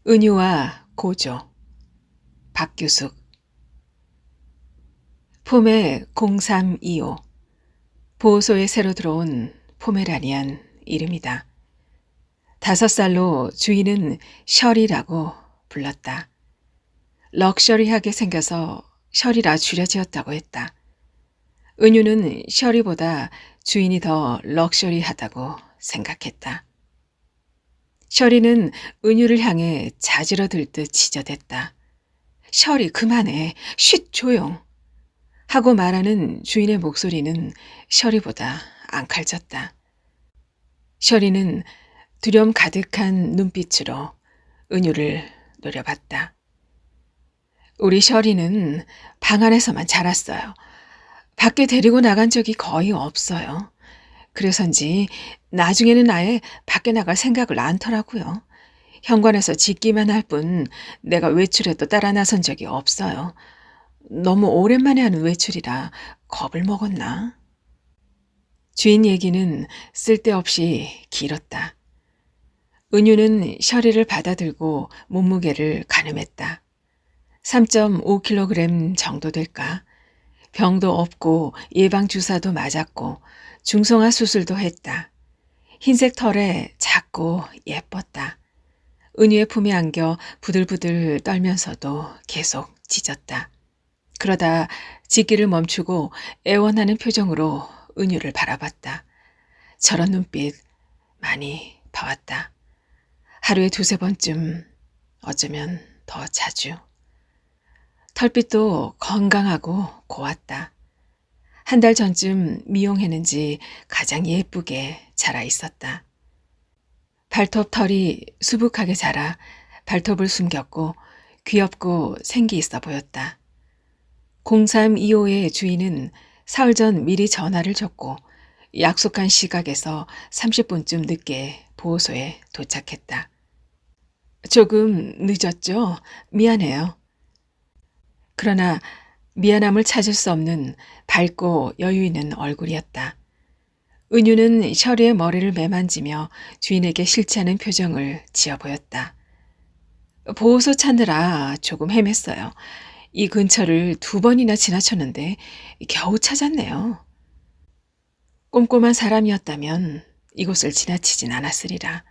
은유와 고조. 박규숙. 폼의 0325. 보호소에 새로 들어온 포메라니안 이름이다. 5살로 주인은 셔리라고 불렀다. 럭셔리하게 생겨서 셔리라 줄여지었다고 했다. 은유는 셔리보다 주인이 더 럭셔리하다고 생각했다. 셔리는 은유를 향해 자지러 들듯 지저댔다. 셔리 그만해. 쉿 조용. 하고 말하는 주인의 목소리는 셔리보다 앙칼졌다. 셔리는 두려움 가득한 눈빛으로 은유를 노려봤다. 우리 셔리는 방 안에서만 자랐어요. 밖에 데리고 나간 적이 거의 없어요. 그래서인지 나중에는 아예 밖에 나갈 생각을 않더라고요. 현관에서 짖기만 할 뿐 내가 외출해도 따라 나선 적이 없어요. 너무 오랜만에 하는 외출이라 겁을 먹었나? 주인 얘기는 쓸데없이 길었다. 은유는 셔리를 받아들고 몸무게를 가늠했다. 3.5kg 정도 될까? 병도 없고 예방주사도 맞았고 중성화 수술도 했다. 흰색 털에 작고 예뻤다. 은유의 품에 안겨 부들부들 떨면서도 계속 짖었다. 그러다 짖기를 멈추고 애원하는 표정으로 은유를 바라봤다. 저런 눈빛 많이 봐왔다. 하루에 2~3번쯤, 어쩌면 더 자주. 털빛도 건강하고 고왔다. 1달 전쯤 미용했는지 가장 예쁘게 자라 있었다. 발톱 털이 수북하게 자라 발톱을 숨겼고 귀엽고 생기 있어 보였다. 0325의 주인은 사흘 전 미리 전화를 줬고 약속한 시각에서 30분쯤 늦게 보호소에 도착했다. 조금 늦었죠? 미안해요. 그러나 미안함을 찾을 수 없는 밝고 여유 있는 얼굴이었다. 은유는 셔리의 머리를 매만지며 주인에게 싫지 않은 표정을 지어 보였다. 보호소 찾느라 조금 헤맸어요. 이 근처를 2번이나 지나쳤는데 겨우 찾았네요. 꼼꼼한 사람이었다면 이곳을 지나치진 않았으리라.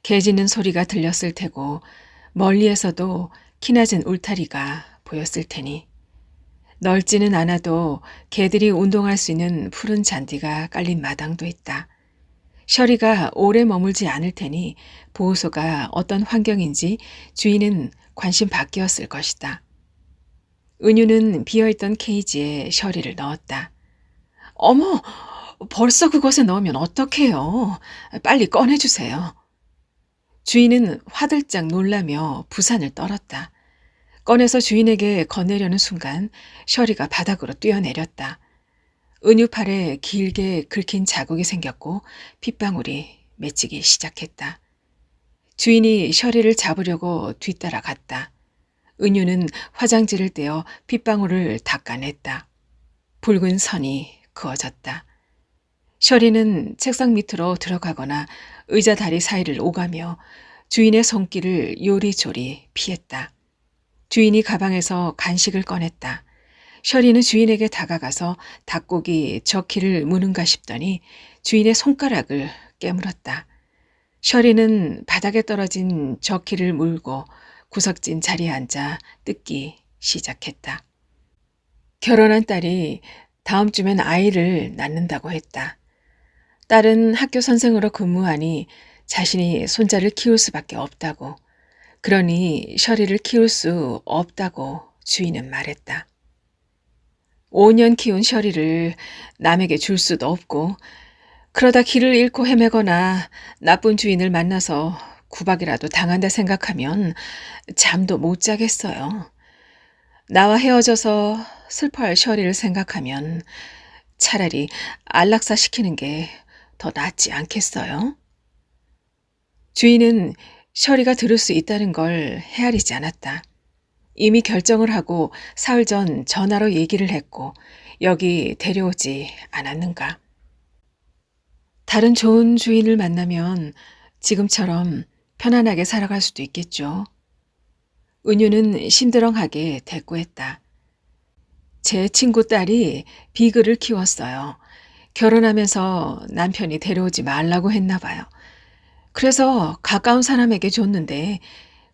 개 짖는 소리가 들렸을 테고 멀리에서도 키낮은 울타리가 보였을 테니 넓지는 않아도 개들이 운동할 수 있는 푸른 잔디가 깔린 마당도 있다. 셔리가 오래 머물지 않을 테니 보호소가 어떤 환경인지 주인은 관심 밖이었을 것이다. 은유는 비어있던 케이지에 셔리를 넣었다. 어머! 벌써 그것에 넣으면 어떡해요? 빨리 꺼내주세요. 주인은 화들짝 놀라며 부산을 떨었다. 꺼내서 주인에게 건네려는 순간 셔리가 바닥으로 뛰어내렸다. 은유 팔에 길게 긁힌 자국이 생겼고 핏방울이 맺히기 시작했다. 주인이 셔리를 잡으려고 뒤따라 갔다. 은유는 화장지를 떼어 핏방울을 닦아냈다. 붉은 선이 그어졌다. 셔리는 책상 밑으로 들어가거나 의자 다리 사이를 오가며 주인의 손길을 요리조리 피했다. 주인이 가방에서 간식을 꺼냈다. 셔리는 주인에게 다가가서 닭고기 저키를 무는가 싶더니 주인의 손가락을 깨물었다. 셔리는 바닥에 떨어진 저키를 물고 구석진 자리에 앉아 뜯기 시작했다. 결혼한 딸이 다음 주면 아이를 낳는다고 했다. 딸은 학교 선생으로 근무하니 자신이 손자를 키울 수밖에 없다고, 그러니 셔리를 키울 수 없다고 주인은 말했다. 5년 키운 셔리를 남에게 줄 수도 없고 그러다 길을 잃고 헤매거나 나쁜 주인을 만나서 구박이라도 당한다 생각하면 잠도 못 자겠어요. 나와 헤어져서 슬퍼할 셔리를 생각하면 차라리 안락사 시키는 게 더 낫지 않겠어요? 주인은 셔리가 들을 수 있다는 걸 헤아리지 않았다. 이미 결정을 하고 사흘 전 전화로 얘기를 했고 여기 데려오지 않았는가. 다른 좋은 주인을 만나면 지금처럼 편안하게 살아갈 수도 있겠죠. 은유는 심드렁하게 대꾸했다. 제 친구 딸이 비글을 키웠어요. 결혼하면서 남편이 데려오지 말라고 했나 봐요. 그래서 가까운 사람에게 줬는데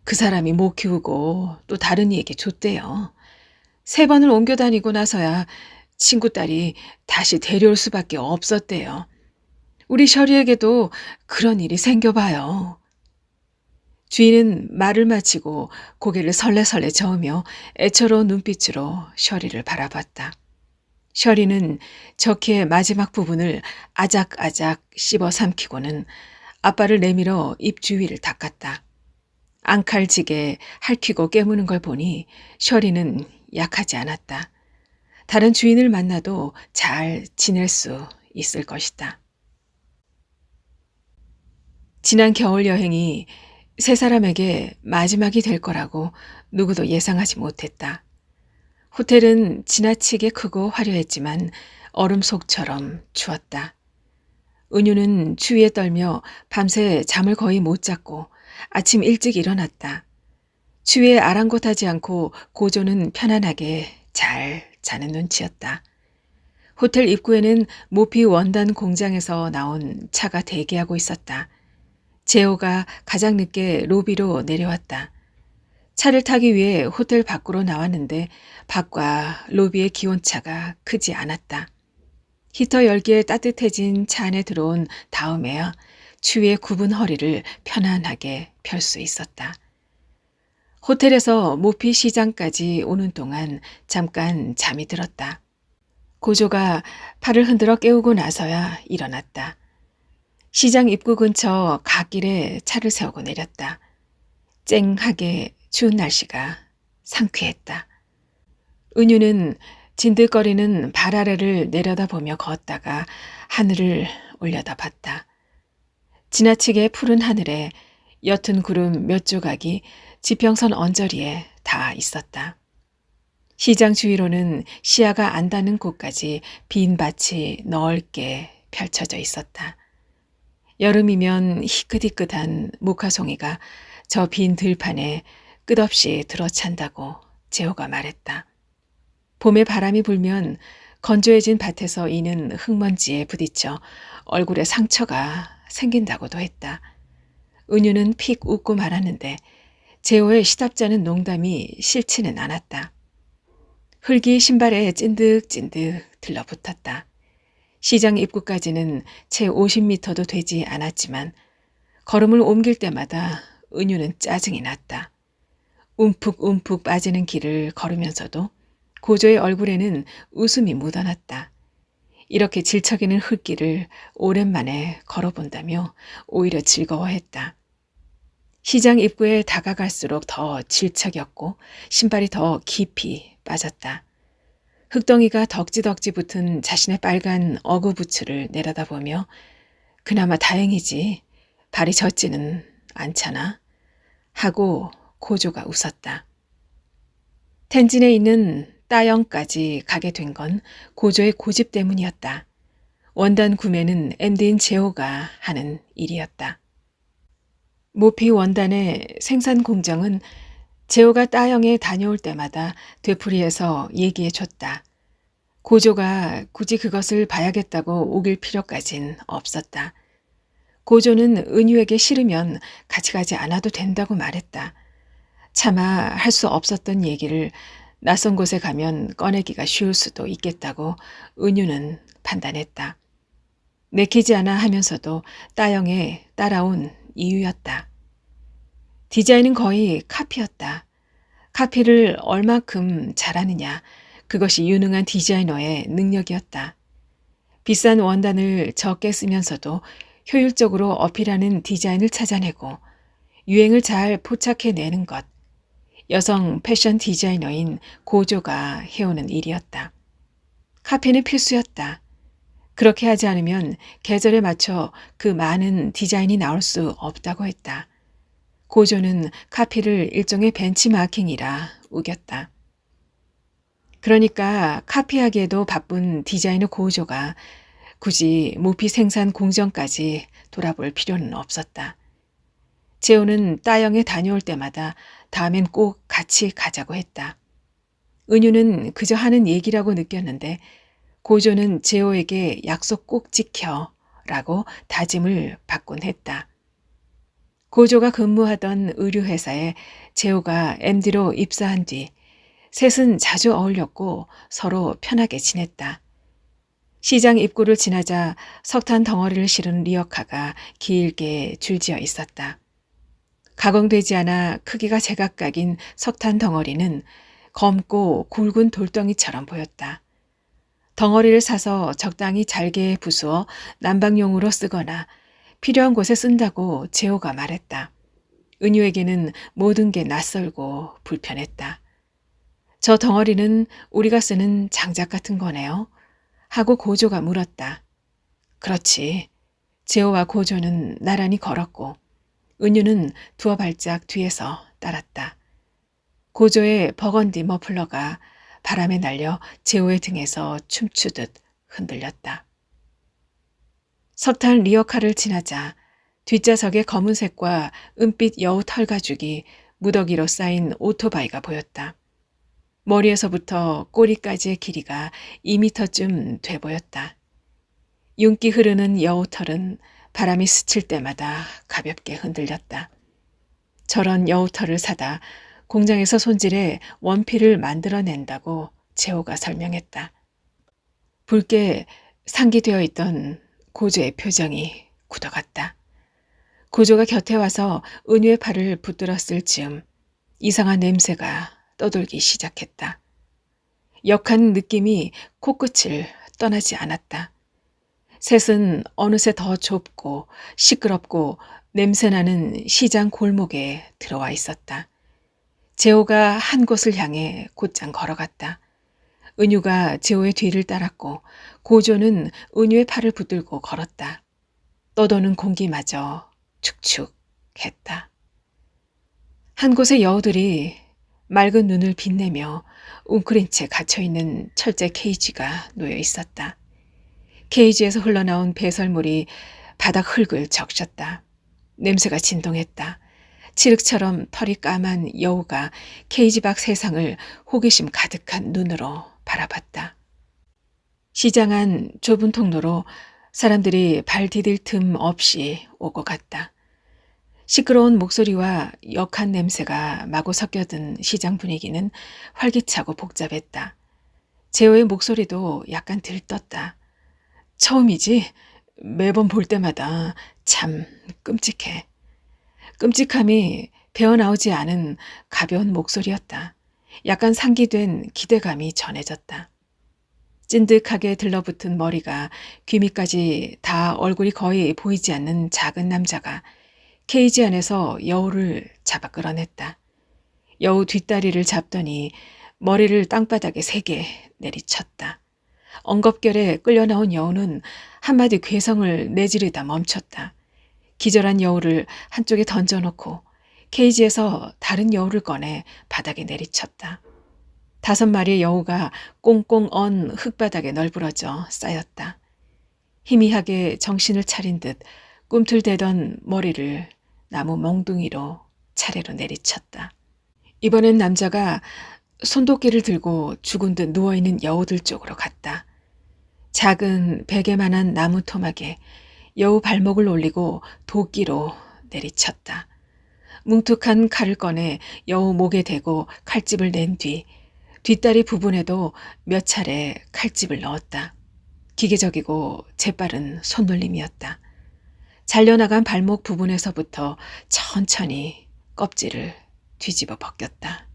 그 사람이 못 키우고 또 다른 이에게 줬대요. 3번을 옮겨 다니고 나서야 친구 딸이 다시 데려올 수밖에 없었대요. 우리 셔리에게도 그런 일이 생겨봐요. 주인은 말을 마치고 고개를 설레설레 저으며 애처로운 눈빛으로 셔리를 바라봤다. 셔리는 저키의 마지막 부분을 아작아작 씹어 삼키고는 아빠를 내밀어 입 주위를 닦았다. 앙칼지게 핥히고 깨무는 걸 보니 셔리는 약하지 않았다. 다른 주인을 만나도 잘 지낼 수 있을 것이다. 지난 겨울 여행이 3사람에게 마지막이 될 거라고 누구도 예상하지 못했다. 호텔은 지나치게 크고 화려했지만 얼음 속처럼 추웠다. 은유는 추위에 떨며 밤새 잠을 거의 못 잤고 아침 일찍 일어났다. 추위에 아랑곳하지 않고 고조는 편안하게 잘 자는 눈치였다. 호텔 입구에는 모피 원단 공장에서 나온 차가 대기하고 있었다. 제오가 가장 늦게 로비로 내려왔다. 차를 타기 위해 호텔 밖으로 나왔는데 밖과 로비의 기온차가 크지 않았다. 히터 열기에 따뜻해진 차 안에 들어온 다음에야 추위에 굽은 허리를 편안하게 펼 수 있었다. 호텔에서 모피 시장까지 오는 동안 잠깐 잠이 들었다. 고조가 팔을 흔들어 깨우고 나서야 일어났다. 시장 입구 근처 갓길에 차를 세우고 내렸다. 쨍하게 추운 날씨가 상쾌했다. 은유는 진득거리는 발 아래를 내려다보며 걷다가 하늘을 올려다봤다. 지나치게 푸른 하늘에 옅은 구름 몇 조각이 지평선 언저리에 닿아 있었다. 시장 주위로는 시야가 안 닿는 곳까지 빈 밭이 넓게 펼쳐져 있었다. 여름이면 희끗희끗한 모카송이가 저 빈 들판에 끝없이 들어찬다고 제호가 말했다. 봄에 바람이 불면 건조해진 밭에서 이는 흙먼지에 부딪혀 얼굴에 상처가 생긴다고도 했다. 은유는 픽 웃고 말하는데 제호의 시답잖은 농담이 싫지는 않았다. 흙이 신발에 찐득찐득 들러붙었다. 시장 입구까지는 채 50m도 되지 않았지만 걸음을 옮길 때마다 은유는 짜증이 났다. 움푹움푹 빠지는 길을 걸으면서도 고조의 얼굴에는 웃음이 묻어났다. 이렇게 질척이는 흙길을 오랜만에 걸어본다며 오히려 즐거워했다. 시장 입구에 다가갈수록 더 질척였고 신발이 더 깊이 빠졌다. 흙덩이가 덕지덕지 붙은 자신의 빨간 어구부츠를 내려다보며 그나마 다행이지 발이 젖지는 않잖아 하고 고조가 웃었다. 텐진에 있는 따영까지 가게 된 건 고조의 고집 때문이었다. 원단 구매는 MD인 제호가 하는 일이었다. 모피 원단의 생산 공정은 제호가 따영에 다녀올 때마다 되풀이해서 얘기해줬다. 고조가 굳이 그것을 봐야겠다고 오길 필요까진 없었다. 고조는 은유에게 싫으면 같이 가지 않아도 된다고 말했다. 차마 할 수 없었던 얘기를 낯선 곳에 가면 꺼내기가 쉬울 수도 있겠다고 은유는 판단했다. 내키지 않아 하면서도 따영에 따라온 이유였다. 디자인은 거의 카피였다. 카피를 얼마큼 잘하느냐, 그것이 유능한 디자이너의 능력이었다. 비싼 원단을 적게 쓰면서도 효율적으로 어필하는 디자인을 찾아내고 유행을 잘 포착해내는 것, 여성 패션 디자이너인 고조가 해오는 일이었다. 카피는 필수였다. 그렇게 하지 않으면 계절에 맞춰 그 많은 디자인이 나올 수 없다고 했다. 고조는 카피를 일종의 벤치마킹이라 우겼다. 그러니까 카피하기에도 바쁜 디자이너 고조가 굳이 모피 생산 공정까지 돌아볼 필요는 없었다. 재호는 따영에 다녀올 때마다 다음엔 꼭 같이 가자고 했다. 은유는 그저 하는 얘기라고 느꼈는데 고조는 재호에게 약속 꼭 지켜 라고 다짐을 받곤 했다. 고조가 근무하던 의류회사에 재호가 MD로 입사한 뒤 셋은 자주 어울렸고 서로 편하게 지냈다. 시장 입구를 지나자 석탄 덩어리를 실은 리어카가 길게 줄지어 있었다. 가공되지 않아 크기가 제각각인 석탄 덩어리는 검고 굵은 돌덩이처럼 보였다. 덩어리를 사서 적당히 잘게 부수어 난방용으로 쓰거나 필요한 곳에 쓴다고 재호가 말했다. 은유에게는 모든 게 낯설고 불편했다. 저 덩어리는 우리가 쓰는 장작 같은 거네요. 하고 고조가 물었다. 그렇지. 재호와 고조는 나란히 걸었고 은유는 두어 발짝 뒤에서 따랐다. 고조의 버건디 머플러가 바람에 날려 재호의 등에서 춤추듯 흔들렸다. 석탄 리어카를 지나자 뒷좌석에 검은색과 은빛 여우 털 가죽이 무더기로 쌓인 오토바이가 보였다. 머리에서부터 꼬리까지의 길이가 2미터쯤 돼 보였다. 윤기 흐르는 여우털은 바람이 스칠 때마다 가볍게 흔들렸다. 저런 여우털을 사다 공장에서 손질해 원피를 만들어낸다고 재호가 설명했다. 붉게 상기되어 있던 고조의 표정이 굳어갔다. 고조가 곁에 와서 은유의 팔을 붙들었을 즈음 이상한 냄새가 떠돌기 시작했다. 역한 느낌이 코끝을 떠나지 않았다. 셋은 어느새 더 좁고 시끄럽고 냄새나는 시장 골목에 들어와 있었다. 재호가 한 곳을 향해 곧장 걸어갔다. 은유가 재호의 뒤를 따랐고 고조는 은유의 팔을 붙들고 걸었다. 떠도는 공기마저 축축했다. 한 곳의 여우들이 맑은 눈을 빛내며 웅크린 채 갇혀있는 철제 케이지가 놓여 있었다. 케이지에서 흘러나온 배설물이 바닥 흙을 적셨다. 냄새가 진동했다. 칠흑처럼 털이 까만 여우가 케이지 밖 세상을 호기심 가득한 눈으로 바라봤다. 시장 안 좁은 통로로 사람들이 발 디딜 틈 없이 오고 갔다. 시끄러운 목소리와 역한 냄새가 마구 섞여든 시장 분위기는 활기차고 복잡했다. 재호의 목소리도 약간 들떴다. 처음이지? 매번 볼 때마다 참 끔찍해. 끔찍함이 배어나오지 않은 가벼운 목소리였다. 약간 상기된 기대감이 전해졌다. 찐득하게 들러붙은 머리가 귀 밑까지 다 얼굴이 거의 보이지 않는 작은 남자가 케이지 안에서 여우를 잡아 끌어냈다. 여우 뒷다리를 잡더니 머리를 땅바닥에 세게 내리쳤다. 엉겁결에 끌려나온 여우는 한마디 괴성을 내지르다 멈췄다. 기절한 여우를 한쪽에 던져놓고 케이지에서 다른 여우를 꺼내 바닥에 내리쳤다. 5마리의 여우가 꽁꽁 언 흙바닥에 널브러져 쌓였다. 희미하게 정신을 차린 듯 꿈틀대던 머리를 나무 몽둥이로 차례로 내리쳤다. 이번엔 남자가 손도끼를 들고 죽은 듯 누워있는 여우들 쪽으로 갔다. 작은 베개만한 나무 토막에 여우 발목을 올리고 도끼로 내리쳤다. 뭉툭한 칼을 꺼내 여우 목에 대고 칼집을 낸 뒤 뒷다리 부분에도 몇 차례 칼집을 넣었다. 기계적이고 재빠른 손놀림이었다. 잘려나간 발목 부분에서부터 천천히 껍질을 뒤집어 벗겼다.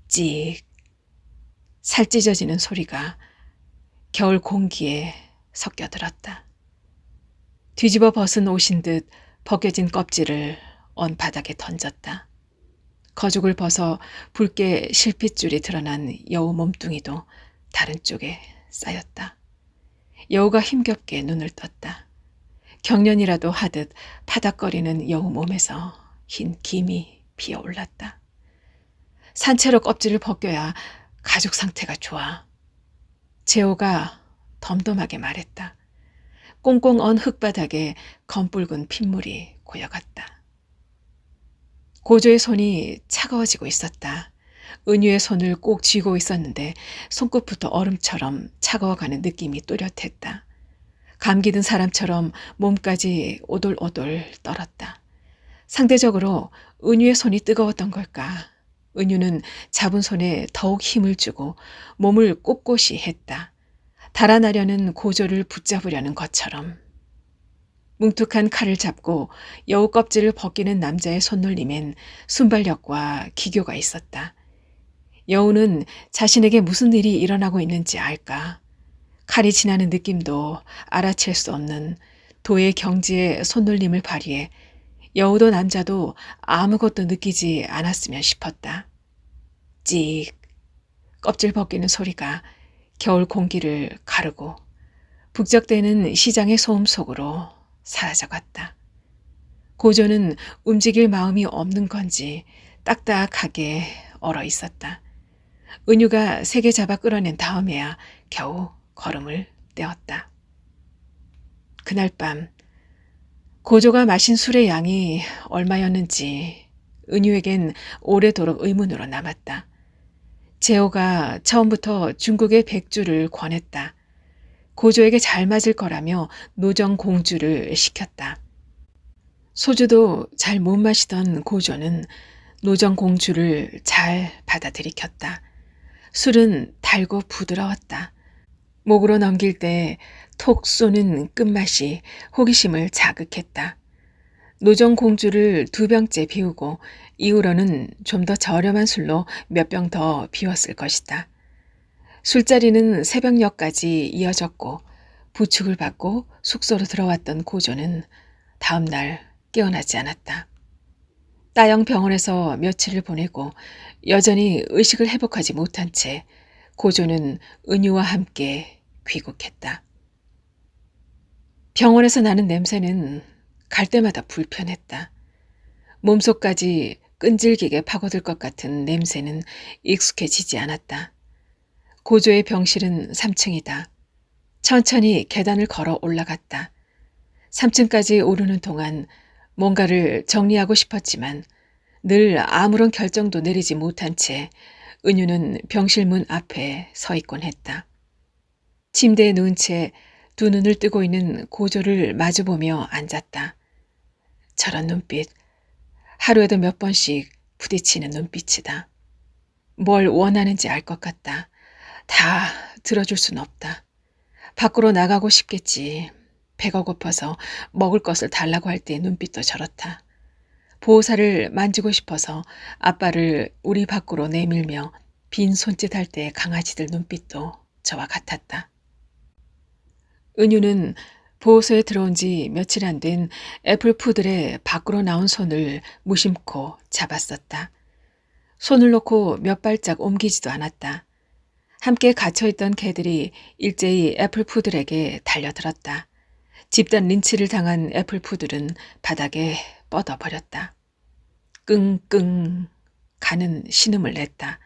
찍, 살 찢어지는 소리가 겨울 공기에 섞여들었다. 뒤집어 벗은 옷인 듯 벗겨진 껍질을 언 바닥에 던졌다. 거죽을 벗어 붉게 실핏줄이 드러난 여우 몸뚱이도 다른 쪽에 쌓였다. 여우가 힘겹게 눈을 떴다. 경련이라도 하듯 파닥거리는 여우 몸에서 흰 김이 피어올랐다. 산채로 껍질을 벗겨야 가죽 상태가 좋아. 재호가 덤덤하게 말했다. 꽁꽁 언 흙바닥에 검붉은 핏물이 고여갔다. 고조의 손이 차가워지고 있었다. 은유의 손을 꼭 쥐고 있었는데 손끝부터 얼음처럼 차가워가는 느낌이 또렷했다. 감기 든 사람처럼 몸까지 오돌오돌 떨었다. 상대적으로 은유의 손이 뜨거웠던 걸까? 은유는 잡은 손에 더욱 힘을 주고 몸을 꼿꼿이 했다. 달아나려는 고조를 붙잡으려는 것처럼. 뭉툭한 칼을 잡고 여우 껍질을 벗기는 남자의 손놀림엔 순발력과 기교가 있었다. 여우는 자신에게 무슨 일이 일어나고 있는지 알까? 칼이 지나는 느낌도 알아챌 수 없는 도의 경지의 손놀림을 발휘해 여우도 남자도 아무것도 느끼지 않았으면 싶었다. 찍, 껍질 벗기는 소리가 겨울 공기를 가르고 북적대는 시장의 소음 속으로 사라져갔다. 고조는 움직일 마음이 없는 건지 딱딱하게 얼어 있었다. 은유가 세게 잡아 끌어낸 다음에야 겨우 걸음을 떼었다. 그날 밤 고조가 마신 술의 양이 얼마였는지 은유에겐 오래도록 의문으로 남았다. 재호가 처음부터 중국의 백주를 권했다. 고조에게 잘 맞을 거라며 노정 공주를 시켰다. 소주도 잘 못 마시던 고조는 노정 공주를 잘 받아들이켰다. 술은 달고 부드러웠다. 목으로 넘길 때 톡 쏘는 끝맛이 호기심을 자극했다. 노정 공주를 2병째 비우고 이후로는 좀 더 저렴한 술로 몇 병 더 비웠을 것이다. 술자리는 새벽녘까지 이어졌고 부축을 받고 숙소로 들어왔던 고조는 다음 날 깨어나지 않았다. 따영 병원에서 며칠을 보내고 여전히 의식을 회복하지 못한 채 고조는 은유와 함께 귀국했다. 병원에서 나는 냄새는 갈 때마다 불편했다. 몸속까지 끈질기게 파고들 것 같은 냄새는 익숙해지지 않았다. 고조의 병실은 3층이다. 천천히 계단을 걸어 올라갔다. 3층까지 오르는 동안 뭔가를 정리하고 싶었지만 늘 아무런 결정도 내리지 못한 채 은유는 병실 문 앞에 서 있곤 했다. 침대에 누운 채 두 눈을 뜨고 있는 고조를 마주보며 앉았다. 저런 눈빛, 하루에도 몇 번씩 부딪히는 눈빛이다. 뭘 원하는지 알 것 같다. 다 들어줄 순 없다. 밖으로 나가고 싶겠지. 배가 고파서 먹을 것을 달라고 할 때의 눈빛도 저렇다. 보호사를 만지고 싶어서 아빠를 우리 밖으로 내밀며 빈 손짓할 때의 강아지들 눈빛도 저와 같았다. 은유는 보호소에 들어온 지 며칠 안 된 애플푸들의 밖으로 나온 손을 무심코 잡았었다. 손을 놓고 몇 발짝 옮기지도 않았다. 함께 갇혀있던 개들이 일제히 애플푸들에게 달려들었다. 집단 린치를 당한 애플푸들은 바닥에 뻗어버렸다. 끙끙 가는 신음을 냈다.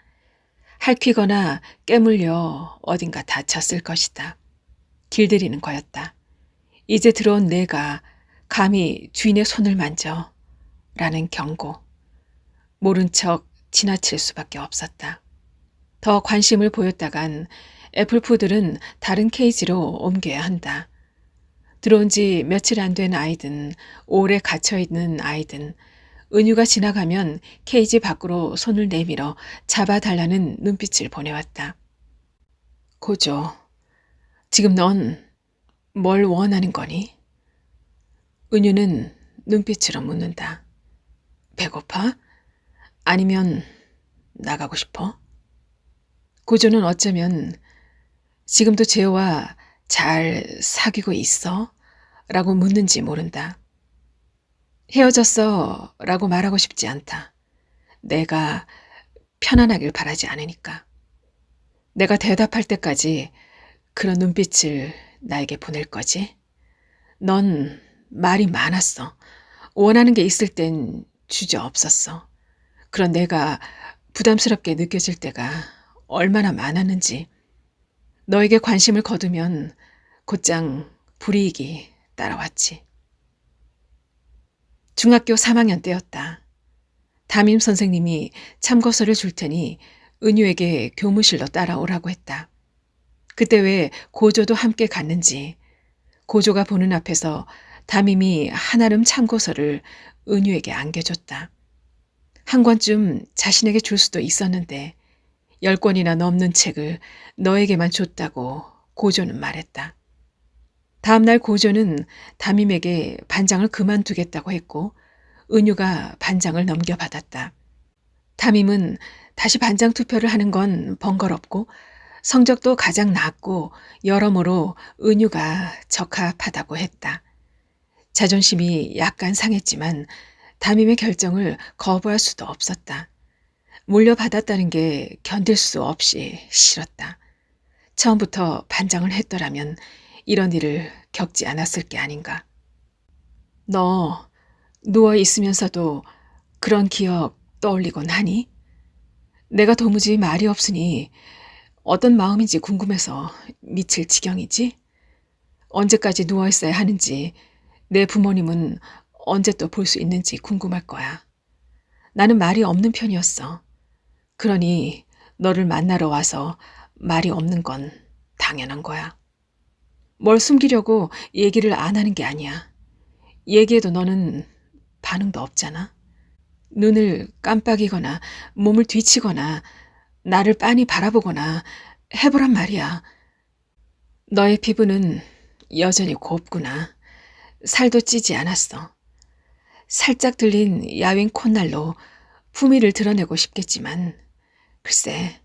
핥히거나 깨물려 어딘가 다쳤을 것이다. 길들이는 거였다. 이제 들어온 내가 감히 주인의 손을 만져 라는 경고. 모른 척 지나칠 수밖에 없었다. 더 관심을 보였다간 애플푸들은 다른 케이지로 옮겨야 한다. 들어온 지 며칠 안 된 아이든 오래 갇혀있는 아이든 은유가 지나가면 케이지 밖으로 손을 내밀어 잡아달라는 눈빛을 보내왔다. 고조, 지금 넌 뭘 원하는 거니? 은유는 눈빛으로 묻는다. 배고파? 아니면 나가고 싶어? 고조는 어쩌면 지금도 재호와 잘 사귀고 있어? 라고 묻는지 모른다. 헤어졌어 라고 말하고 싶지 않다. 내가 편안하길 바라지 않으니까. 내가 대답할 때까지 그런 눈빛을 나에게 보낼 거지? 넌 말이 많았어. 원하는 게 있을 땐 주저없었어. 그런 내가 부담스럽게 느껴질 때가 얼마나 많았는지. 너에게 관심을 거두면 곧장 불이익이 따라왔지. 중학교 3학년 때였다. 담임 선생님이 참고서를 줄 테니 은유에게 교무실로 따라오라고 했다. 그때 왜 고조도 함께 갔는지 고조가 보는 앞에서 담임이 한아름 참고서를 은유에게 안겨줬다. 한 권쯤 자신에게 줄 수도 있었는데 10권이나 넘는 책을 너에게만 줬다고 고조는 말했다. 다음 날 고조는 담임에게 반장을 그만두겠다고 했고 은유가 반장을 넘겨받았다. 담임은 다시 반장 투표를 하는 건 번거롭고 성적도 가장 낮고 여러모로 은유가 적합하다고 했다. 자존심이 약간 상했지만 담임의 결정을 거부할 수도 없었다. 물려받았다는 게 견딜 수 없이 싫었다. 처음부터 반장을 했더라면 이런 일을 겪지 않았을 게 아닌가. 너 누워 있으면서도 그런 기억 떠올리곤 하니? 내가 도무지 말이 없으니 어떤 마음인지 궁금해서 미칠 지경이지? 언제까지 누워 있어야 하는지, 내 부모님은 언제 또 볼 수 있는지 궁금할 거야. 나는 말이 없는 편이었어. 그러니 너를 만나러 와서 말이 없는 건 당연한 거야. 뭘 숨기려고 얘기를 안 하는 게 아니야. 얘기해도 너는 반응도 없잖아. 눈을 깜빡이거나 몸을 뒤치거나 나를 빤히 바라보거나 해보란 말이야. 너의 피부는 여전히 곱구나. 살도 찌지 않았어. 살짝 들린 야윈 콧날로 품위를 드러내고 싶겠지만 글쎄,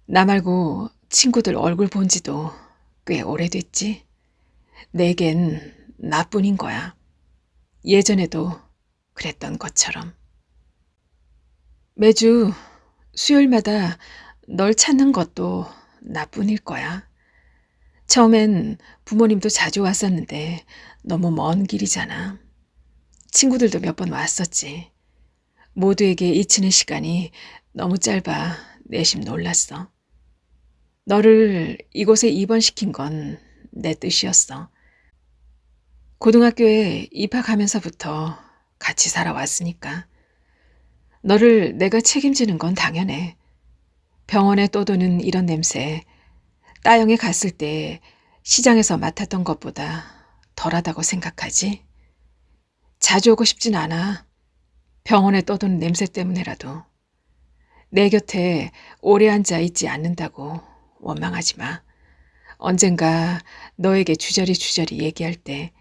나 말고 친구들 얼굴 본 지도 꽤 오래됐지. 내겐 나뿐인 거야. 예전에도 그랬던 것처럼. 매주 수요일마다 널 찾는 것도 나뿐일 거야. 처음엔 부모님도 자주 왔었는데 너무 먼 길이잖아. 친구들도 몇 번 왔었지. 모두에게 잊히는 시간이 너무 짧아 내심 놀랐어. 너를 이곳에 입원시킨 건 내 뜻이었어. 고등학교에 입학하면서부터 같이 살아왔으니까. 너를 내가 책임지는 건 당연해. 병원에 떠도는 이런 냄새, 따영에 갔을 때 시장에서 맡았던 것보다 덜하다고 생각하지? 자주 오고 싶진 않아. 병원에 떠도는 냄새 때문에라도. 내 곁에 오래 앉아 있지 않는다고 원망하지 마. 언젠가 너에게 주저리 얘기할 때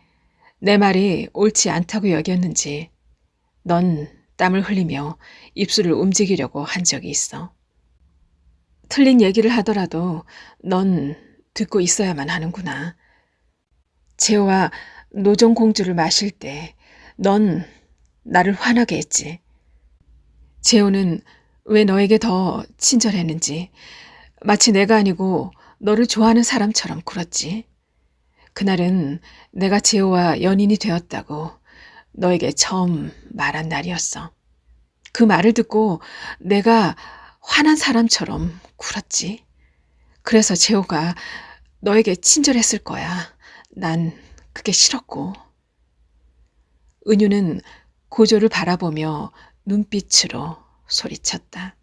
내 말이 옳지 않다고 여겼는지 넌 땀을 흘리며 입술을 움직이려고 한 적이 있어. 틀린 얘기를 하더라도 넌 듣고 있어야만 하는구나. 재호와 노정공주를 마실 때 넌 나를 화나게 했지. 재호는 왜 너에게 더 친절했는지 마치 내가 아니고 너를 좋아하는 사람처럼 굴었지. 그날은 내가 재호와 연인이 되었다고 너에게 처음 말한 날이었어. 그 말을 듣고 내가 화난 사람처럼 굴었지. 그래서 재호가 너에게 친절했을 거야. 난 그게 싫었고. 은유는 고조를 바라보며 눈빛으로 소리쳤다.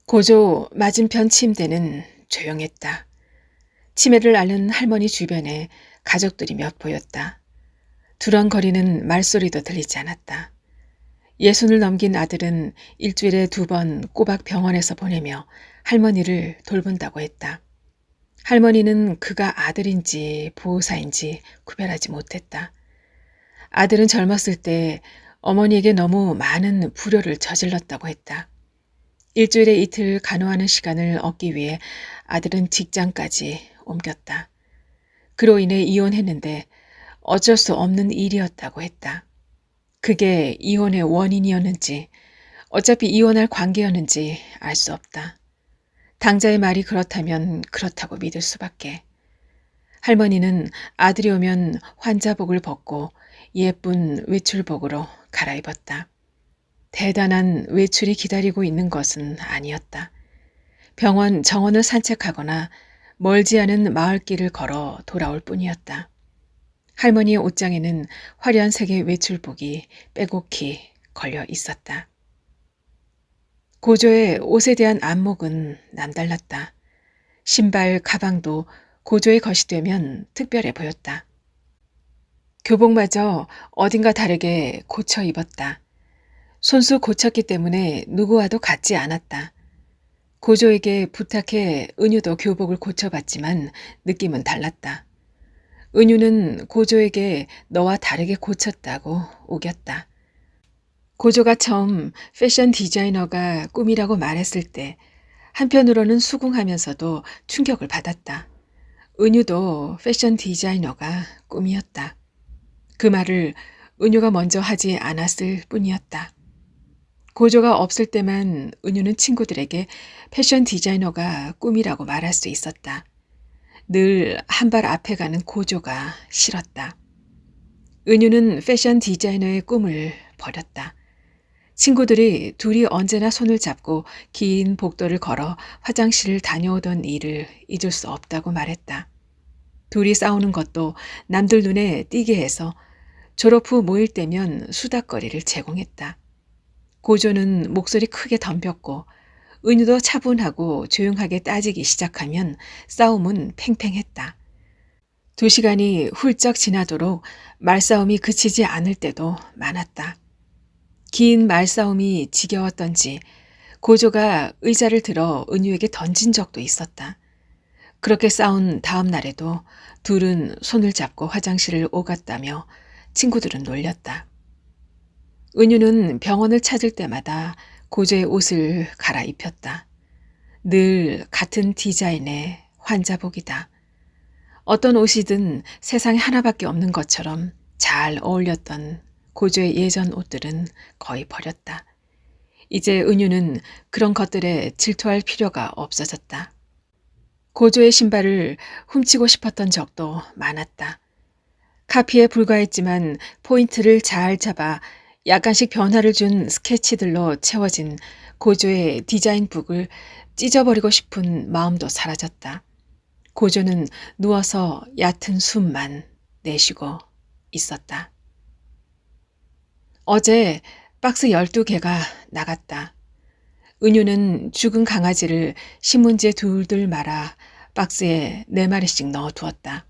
고조 맞은편 침대는 조용했다. 치매를 앓는 할머니 주변에 가족들이 몇 보였다. 두런거리는 말소리도 들리지 않았다. 60을 넘긴 아들은 일주일에 2번 꼬박 병원에서 보내며 할머니를 돌본다고 했다. 할머니는 그가 아들인지 보호사인지 구별하지 못했다. 아들은 젊었을 때 어머니에게 너무 많은 불효를 저질렀다고 했다. 일주일에 이틀 간호하는 시간을 얻기 위해 아들은 직장까지 옮겼다. 그로 인해 이혼했는데 어쩔 수 없는 일이었다고 했다. 그게 이혼의 원인이었는지 어차피 이혼할 관계였는지 알 수 없다. 당자의 말이 그렇다면 그렇다고 믿을 수밖에. 할머니는 아들이 오면 환자복을 벗고 예쁜 외출복으로 갈아입었다. 대단한 외출이 기다리고 있는 것은 아니었다. 병원 정원을 산책하거나 멀지 않은 마을길을 걸어 돌아올 뿐이었다. 할머니의 옷장에는 화려한 색의 외출복이 빼곡히 걸려 있었다. 고조의 옷에 대한 안목은 남달랐다. 신발, 가방도 고조의 것이 되면 특별해 보였다. 교복마저 어딘가 다르게 고쳐 입었다. 손수 고쳤기 때문에 누구와도 같지 않았다. 고조에게 부탁해 은유도 교복을 고쳐봤지만 느낌은 달랐다. 은유는 고조에게 너와 다르게 고쳤다고 우겼다. 고조가 처음 패션 디자이너가 꿈이라고 말했을 때 한편으로는 수긍하면서도 충격을 받았다. 은유도 패션 디자이너가 꿈이었다. 그 말을 은유가 먼저 하지 않았을 뿐이었다. 고조가 없을 때만 은유는 친구들에게 패션 디자이너가 꿈이라고 말할 수 있었다. 늘 한 발 앞에 가는 고조가 싫었다. 은유는 패션 디자이너의 꿈을 버렸다. 친구들이 둘이 언제나 손을 잡고 긴 복도를 걸어 화장실을 다녀오던 일을 잊을 수 없다고 말했다. 둘이 싸우는 것도 남들 눈에 띄게 해서 졸업 후 모일 때면 수다거리를 제공했다. 고조는 목소리 크게 덤볐고 은유도 차분하고 조용하게 따지기 시작하면 싸움은 팽팽했다. 2시간이 훌쩍 지나도록 말싸움이 그치지 않을 때도 많았다. 긴 말싸움이 지겨웠던지 고조가 의자를 들어 은유에게 던진 적도 있었다. 그렇게 싸운 다음 날에도 둘은 손을 잡고 화장실을 오갔다며 친구들은 놀렸다. 은유는 병원을 찾을 때마다 고조의 옷을 갈아입혔다. 늘 같은 디자인의 환자복이다. 어떤 옷이든 세상에 하나밖에 없는 것처럼 잘 어울렸던 고조의 예전 옷들은 거의 버렸다. 이제 은유는 그런 것들에 질투할 필요가 없어졌다. 고조의 신발을 훔치고 싶었던 적도 많았다. 카피에 불과했지만 포인트를 잘 잡아 약간씩 변화를 준 스케치들로 채워진 고조의 디자인북을 찢어버리고 싶은 마음도 사라졌다. 고조는 누워서 얕은 숨만 내쉬고 있었다. 어제 박스 12개가 나갔다. 은유는 죽은 강아지를 신문지에 둘둘 말아 박스에 4마리씩 넣어두었다.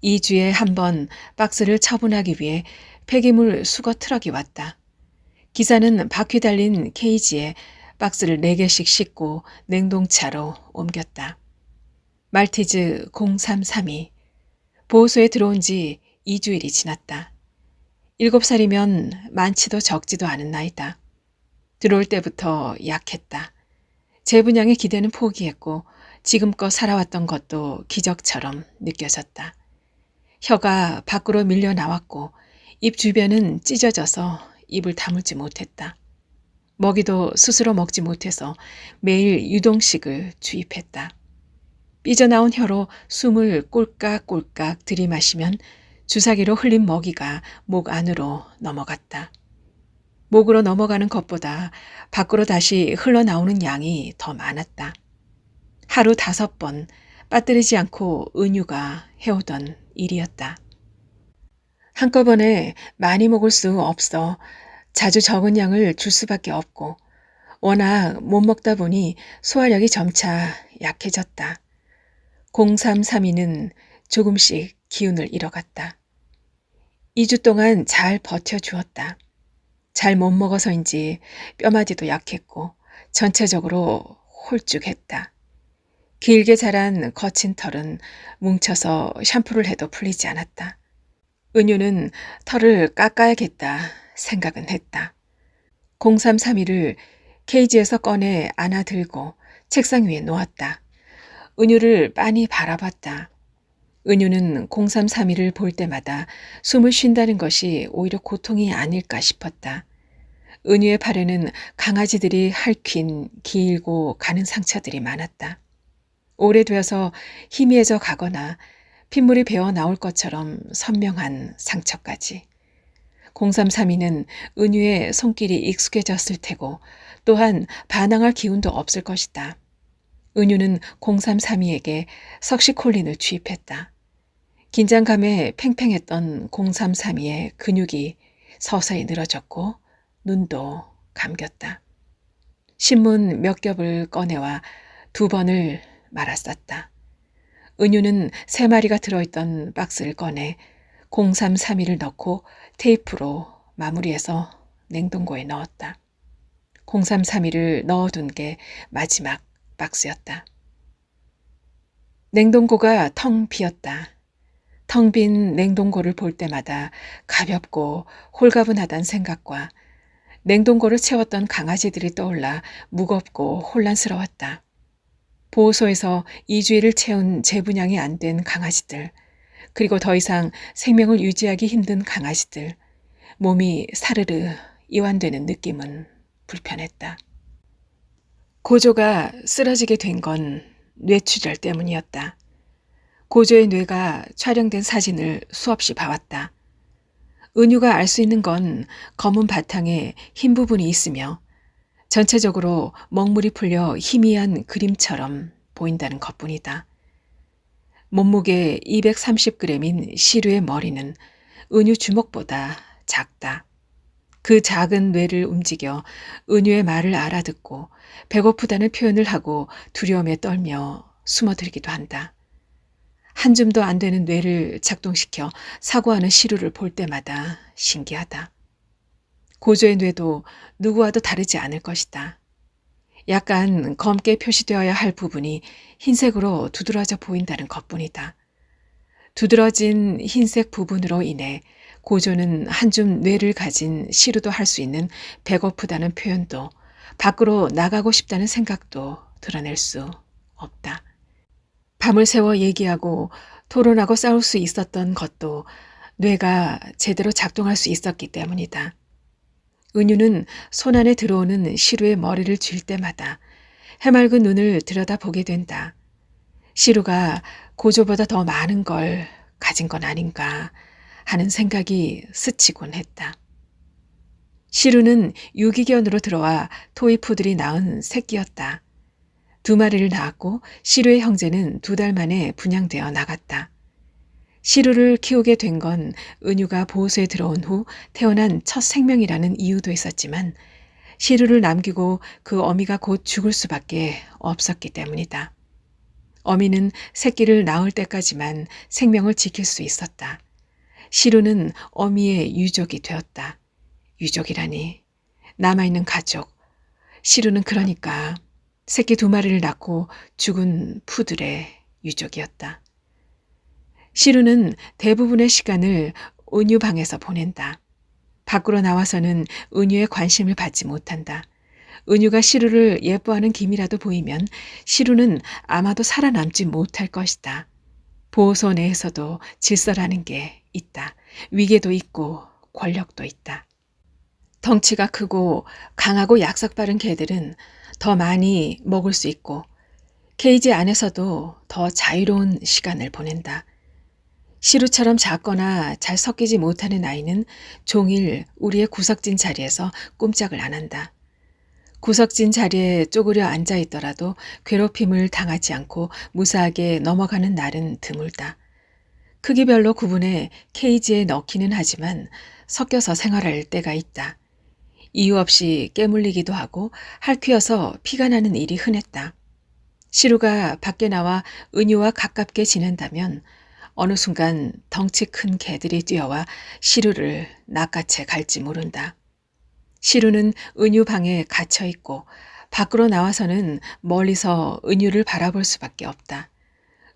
2주에 한 번 박스를 처분하기 위해 폐기물 수거 트럭이 왔다. 기사는 바퀴 달린 케이지에 박스를 4개씩 싣고 냉동차로 옮겼다. 말티즈 0332. 보호소에 들어온 지 2주일이 지났다. 7살이면 많지도 적지도 않은 나이다. 들어올 때부터 약했다. 재분양의 기대는 포기했고 지금껏 살아왔던 것도 기적처럼 느껴졌다. 혀가 밖으로 밀려 나왔고 입 주변은 찢어져서 입을 다물지 못했다. 먹이도 스스로 먹지 못해서 매일 유동식을 주입했다. 삐져나온 혀로 숨을 꼴깍꼴깍 들이마시면 주사기로 흘린 먹이가 목 안으로 넘어갔다. 목으로 넘어가는 것보다 밖으로 다시 흘러나오는 양이 더 많았다. 하루 5번 빠뜨리지 않고 은유가 해오던 일이었다. 한꺼번에 많이 먹을 수 없어 자주 적은 양을 줄 수밖에 없고 워낙 못 먹다 보니 소화력이 점차 약해졌다. 0332는 조금씩 기운을 잃어갔다. 2주 동안 잘 버텨주었다. 잘 못 먹어서인지 뼈마디도 약했고 전체적으로 홀쭉했다. 길게 자란 거친 털은 뭉쳐서 샴푸를 해도 풀리지 않았다. 은유는 털을 깎아야겠다 생각은 했다. 0332를 케이지에서 꺼내 안아들고 책상 위에 놓았다. 은유를 빤히 바라봤다. 은유는 0332를 볼 때마다 숨을 쉰다는 것이 오히려 고통이 아닐까 싶었다. 은유의 팔에는 강아지들이 핥힌 길고 가는 상처들이 많았다. 오래되어서 희미해져 가거나 핏물이 배어 나올 것처럼 선명한 상처까지. 0332는 은유의 손길이 익숙해졌을 테고 또한 반항할 기운도 없을 것이다. 은유는 0332에게 석시콜린을 주입했다. 긴장감에 팽팽했던 0332의 근육이 서서히 늘어졌고 눈도 감겼다. 신문 몇 겹을 꺼내와 2번을 말아 썼다. 은유는 3마리가 들어있던 박스를 꺼내 0331을 넣고 테이프로 마무리해서 냉동고에 넣었다. 0331을 넣어둔 게 마지막 박스였다. 냉동고가 텅 비었다. 텅 빈 냉동고를 볼 때마다 가볍고 홀가분하다는 생각과 냉동고를 채웠던 강아지들이 떠올라 무겁고 혼란스러웠다. 보호소에서 2주일을 채운 재분양이 안 된 강아지들, 그리고 더 이상 생명을 유지하기 힘든 강아지들, 몸이 사르르 이완되는 느낌은 불편했다. 고조가 쓰러지게 된 건 뇌출혈 때문이었다. 고조의 뇌가 촬영된 사진을 수없이 봐왔다. 은유가 알 수 있는 건 검은 바탕에 흰 부분이 있으며 전체적으로 먹물이 풀려 희미한 그림처럼 보인다는 것뿐이다. 몸무게 230g인 시루의 머리는 은유 주먹보다 작다. 그 작은 뇌를 움직여 은유의 말을 알아듣고 배고프다는 표현을 하고 두려움에 떨며 숨어들기도 한다. 한 줌도 안 되는 뇌를 작동시켜 사고하는 시루를 볼 때마다 신기하다. 고조의 뇌도 누구와도 다르지 않을 것이다. 약간 검게 표시되어야 할 부분이 흰색으로 두드러져 보인다는 것뿐이다. 두드러진 흰색 부분으로 인해 고조는 한 줌 뇌를 가진 시루도 할 수 있는 배고프다는 표현도 밖으로 나가고 싶다는 생각도 드러낼 수 없다. 밤을 새워 얘기하고 토론하고 싸울 수 있었던 것도 뇌가 제대로 작동할 수 있었기 때문이다. 은유는 손 안에 들어오는 시루의 머리를 쥘 때마다 해맑은 눈을 들여다보게 된다. 시루가 고조보다 더 많은 걸 가진 건 아닌가 하는 생각이 스치곤 했다. 시루는 유기견으로 들어와 토이푸들이 낳은 새끼였다. 2마리를 낳았고 시루의 형제는 2달 만에 분양되어 나갔다. 시루를 키우게 된 건 은유가 보호소에 들어온 후 태어난 첫 생명이라는 이유도 있었지만 시루를 남기고 그 어미가 곧 죽을 수밖에 없었기 때문이다. 어미는 새끼를 낳을 때까지만 생명을 지킬 수 있었다. 시루는 어미의 유족이 되었다. 유족이라니, 남아있는 가족. 시루는 그러니까 새끼 2마리를 낳고 죽은 푸들의 유족이었다. 시루는 대부분의 시간을 은유 방에서 보낸다. 밖으로 나와서는 은유의 관심을 받지 못한다. 은유가 시루를 예뻐하는 기미라도 보이면 시루는 아마도 살아남지 못할 것이다. 보호소 내에서도 질서라는 게 있다. 위계도 있고 권력도 있다. 덩치가 크고 강하고 약삭 빠른 개들은 더 많이 먹을 수 있고 케이지 안에서도 더 자유로운 시간을 보낸다. 시루처럼 작거나 잘 섞이지 못하는 아이는 종일 우리의 구석진 자리에서 꼼짝을 안 한다. 구석진 자리에 쪼그려 앉아 있더라도 괴롭힘을 당하지 않고 무사하게 넘어가는 날은 드물다. 크기별로 구분해 케이지에 넣기는 하지만 섞여서 생활할 때가 있다. 이유 없이 깨물리기도 하고 핥히어서 피가 나는 일이 흔했다. 시루가 밖에 나와 은유와 가깝게 지낸다면 어느 순간 덩치 큰 개들이 뛰어와 시루를 낚아채 갈지 모른다. 시루는 은유 방에 갇혀 있고 밖으로 나와서는 멀리서 은유를 바라볼 수밖에 없다.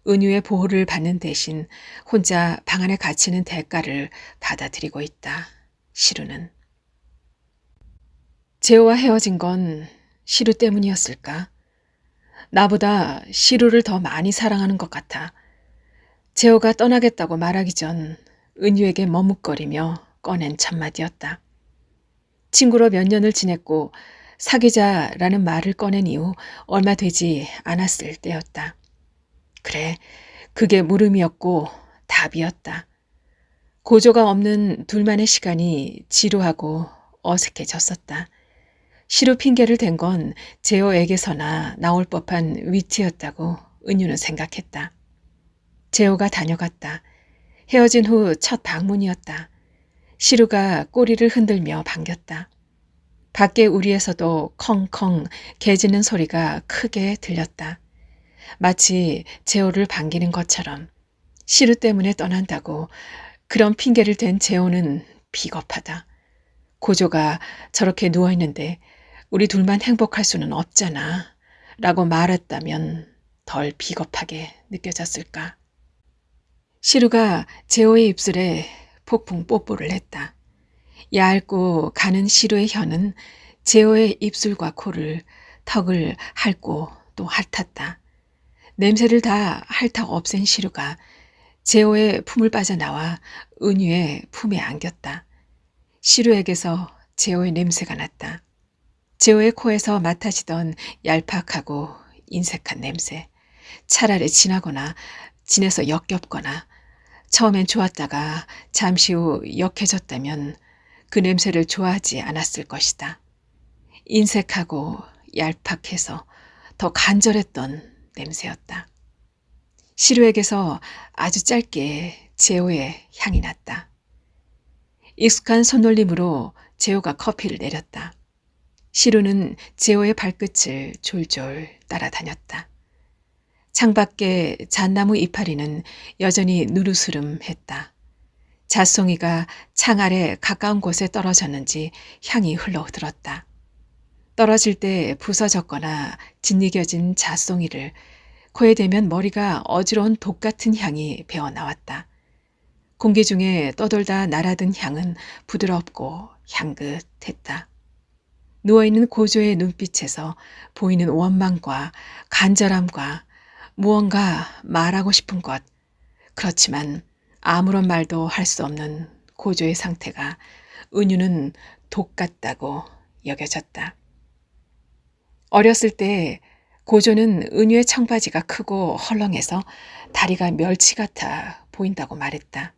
은유의 보호를 받는 대신 혼자 방 안에 갇히는 대가를 받아들이고 있다. 시루는. 재호와 헤어진 건 시루 때문이었을까? 나보다 시루를 더 많이 사랑하는 것 같아. 재호가 떠나겠다고 말하기 전 은유에게 머뭇거리며 꺼낸 첫마디였다. 친구로 몇 년을 지냈고 사귀자라는 말을 꺼낸 이후 얼마 되지 않았을 때였다. 그래, 그게 물음이었고 답이었다. 고조가 없는 둘만의 시간이 지루하고 어색해졌었다. 시루 핑계를 댄 건 재호에게서나 나올 법한 위트였다고 은유는 생각했다. 재호가 다녀갔다. 헤어진 후 첫 방문이었다. 시루가 꼬리를 흔들며 반겼다. 밖에 우리에서도 컹컹 개 짖는 소리가 크게 들렸다. 마치 재호를 반기는 것처럼. 시루 때문에 떠난다고 그런 핑계를 댄 재호는 비겁하다. 고조가 저렇게 누워있는데 우리 둘만 행복할 수는 없잖아 라고 말했다면 덜 비겁하게 느껴졌을까. 시루가 재호의 입술에 폭풍 뽀뽀를 했다. 얇고 가는 시루의 혀는 재호의 입술과 코를 턱을 핥고 또 핥았다. 냄새를 다 핥아 없앤 시루가 재호의 품을 빠져나와 은유의 품에 안겼다. 시루에게서 재호의 냄새가 났다. 재호의 코에서 맡아지던 얄팍하고 인색한 냄새. 차라리 진하거나 진해서 역겹거나 처음엔 좋았다가 잠시 후 역해졌다면 그 냄새를 좋아하지 않았을 것이다. 인색하고 얄팍해서 더 간절했던 냄새였다. 시루에게서 아주 짧게 재호의 향이 났다. 익숙한 손놀림으로 재호가 커피를 내렸다. 시루는 재호의 발끝을 졸졸 따라다녔다. 창밖에 잣나무 이파리는 여전히 누르스름했다. 잣송이가 창 아래 가까운 곳에 떨어졌는지 향이 흘러들었다. 떨어질 때 부서졌거나 짓이겨진 잣송이를 코에 대면 머리가 어지러운 독 같은 향이 배어나왔다. 공기 중에 떠돌다 날아든 향은 부드럽고 향긋했다. 누워있는 고조의 눈빛에서 보이는 원망과 간절함과 무언가 말하고 싶은 것, 그렇지만 아무런 말도 할 수 없는 고조의 상태가 은유는 독 같다고 여겨졌다. 어렸을 때 고조는 은유의 청바지가 크고 헐렁해서 다리가 멸치 같아 보인다고 말했다.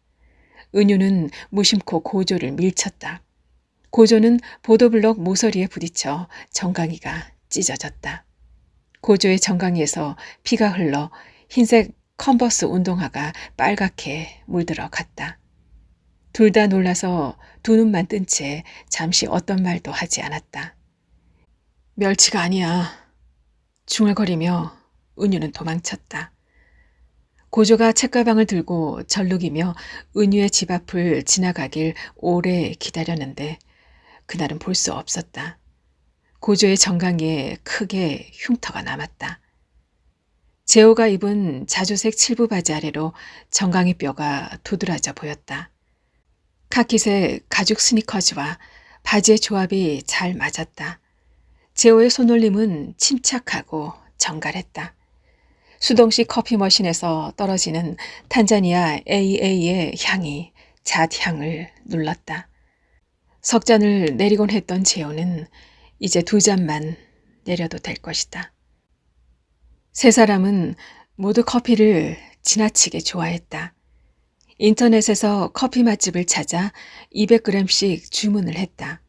은유는 무심코 고조를 밀쳤다. 고조는 보도블록 모서리에 부딪혀 정강이가 찢어졌다. 고조의 정강이에서 피가 흘러 흰색 컨버스 운동화가 빨갛게 물들어 갔다. 둘 다 놀라서 두 눈만 뜬 채 잠시 어떤 말도 하지 않았다. 멸치가 아니야. 중얼거리며 은유는 도망쳤다. 고조가 책가방을 들고 절룩이며 은유의 집 앞을 지나가길 오래 기다렸는데 그날은 볼 수 없었다. 고조의 정강이에 크게 흉터가 남았다. 재호가 입은 자주색 칠부 바지 아래로 정강이 뼈가 도드라져 보였다. 카키색 가죽 스니커즈와 바지의 조합이 잘 맞았다. 재호의 손놀림은 침착하고 정갈했다. 수동식 커피 머신에서 떨어지는 탄자니아 AA의 향이 잣향을 눌렀다. 석 잔을 내리곤 했던 재호는 이제 두 잔만 내려도 될 것이다. 세 사람은 모두 커피를 지나치게 좋아했다. 인터넷에서 커피 맛집을 찾아 200g씩 주문을 했다.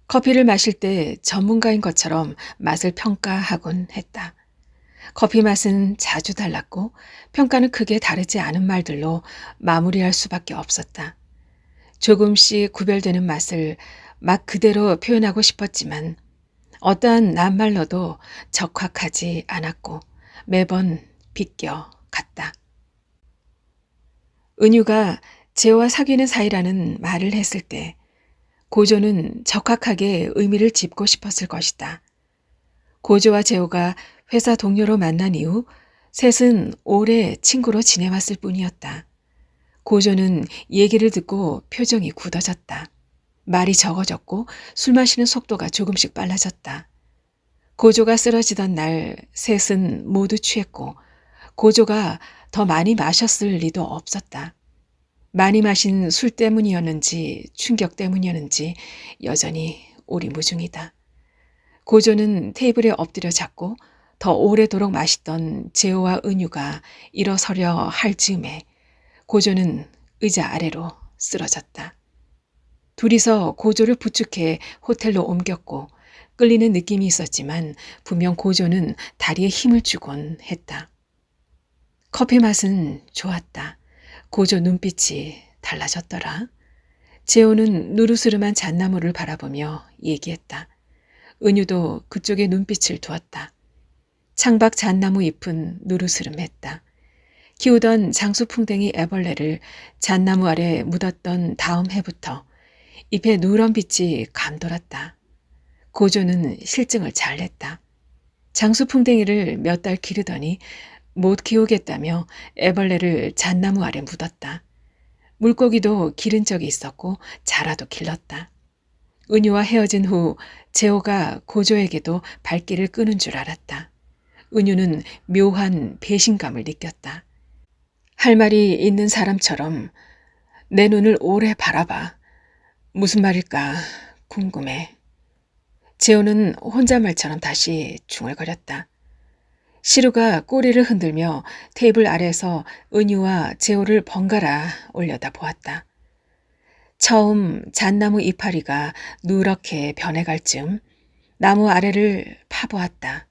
커피를 마실 때 전문가인 것처럼 맛을 평가하곤 했다. 커피 맛은 자주 달랐고 평가는 크게 다르지 않은 말들로 마무리할 수밖에 없었다. 조금씩 구별되는 맛을 막 그대로 표현하고 싶었지만 어떠한 낱말로도 적확하지 않았고 매번 비껴갔다. 은유가 재호와 사귀는 사이라는 말을 했을 때 고조는 적확하게 의미를 짚고 싶었을 것이다. 고조와 재호가 회사 동료로 만난 이후 셋은 오래 친구로 지내왔을 뿐이었다. 고조는 얘기를 듣고 표정이 굳어졌다. 말이 적어졌고 술 마시는 속도가 조금씩 빨라졌다. 고조가 쓰러지던 날 셋은 모두 취했고 고조가 더 많이 마셨을 리도 없었다. 많이 마신 술 때문이었는지 충격 때문이었는지 여전히 오리무중이다. 고조는 테이블에 엎드려 잤고 더 오래도록 마시던 재호와 은유가 일어서려 할 즈음에 고조는 의자 아래로 쓰러졌다. 둘이서 고조를 부축해 호텔로 옮겼고 끌리는 느낌이 있었지만 분명 고조는 다리에 힘을 주곤 했다. 커피 맛은 좋았다. 고조 눈빛이 달라졌더라. 재호는 누르스름한 잣나무를 바라보며 얘기했다. 은유도 그쪽에 눈빛을 두었다. 창밖 잣나무 잎은 누르스름했다. 키우던 장수풍뎅이 애벌레를 잣나무 아래 묻었던 다음 해부터 잎에 누런 빛이 감돌았다. 고조는 실증을 잘 냈다. 장수풍뎅이를 몇 달 기르더니 못 키우겠다며 애벌레를 잣나무 아래 묻었다. 물고기도 기른 적이 있었고 자라도 길렀다. 은유와 헤어진 후 재호가 고조에게도 발길을 끄는 줄 알았다. 은유는 묘한 배신감을 느꼈다. 할 말이 있는 사람처럼 내 눈을 오래 바라봐. 무슨 말일까 궁금해. 재호는 혼잣말처럼 다시 중얼거렸다. 시루가 꼬리를 흔들며 테이블 아래에서 은유와 재호를 번갈아 올려다 보았다. 처음 잣나무 이파리가 누렇게 변해갈 즈음 나무 아래를 파보았다.